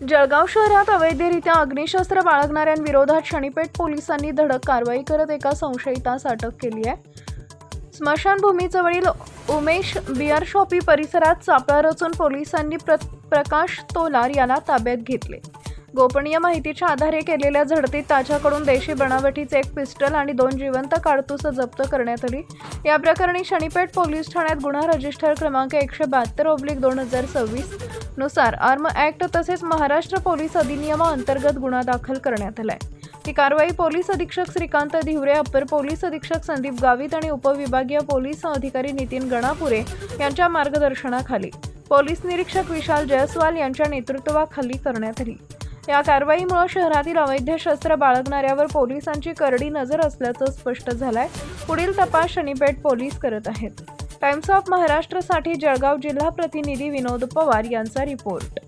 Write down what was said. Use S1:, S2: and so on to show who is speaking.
S1: जळगाव शहरात अवैधरित्या अग्निशस्त्र बाळगणाऱ्यांविरोधात शनीपेठ पोलिसांनी धडक कारवाई करत एका संशयितास अटक केली आहे. स्मशानभूमीजवळील उमेश बिअर शॉपी परिसरात सापळा रचून पोलिसांनी प्रकाश तोलार याला ताब्यात घेतले. गोपनीय माहितीच्या आधारे केलेल्या झडतीत त्याच्याकडून देशी बनावटीचे एक पिस्टल आणि 2 जिवंत काडतूस जप्त करण्यात आली. या प्रकरणी शनीपेठ पोलीस ठाण्यात गुन्हा रजिस्टर क्रमांक 172/2026 नुसार आर्म ॲक्ट तसेच महाराष्ट्र पोलीस अधिनियमाअंतर्गत गुन्हा दाखल करण्यात आलाय. ही कारवाई पोलीस अधीक्षक श्रीकांत धिवरे, अप्पर पोलीस अधीक्षक संदीप गावित आणि उपविभागीय पोलीस अधिकारी नितीन गणापुरे यांच्या मार्गदर्शनाखाली पोलीस निरीक्षक विशाल जयस्वाल यांच्या नेतृत्वाखाली करण्यात आली. या कारवाईमुळे शहरातील अवैध शस्त्र बाळगणाऱ्यावर पोलिसांची करडी नजर असल्याचं स्पष्ट झालंय. पुढील तपास शनीपेठ पोलीस करत आहेत. टाइम्स ऑफ महाराष्ट्रसाठी जळगाव जिल्हा प्रतिनिधी विनोद पवार यांचा रिपोर्ट.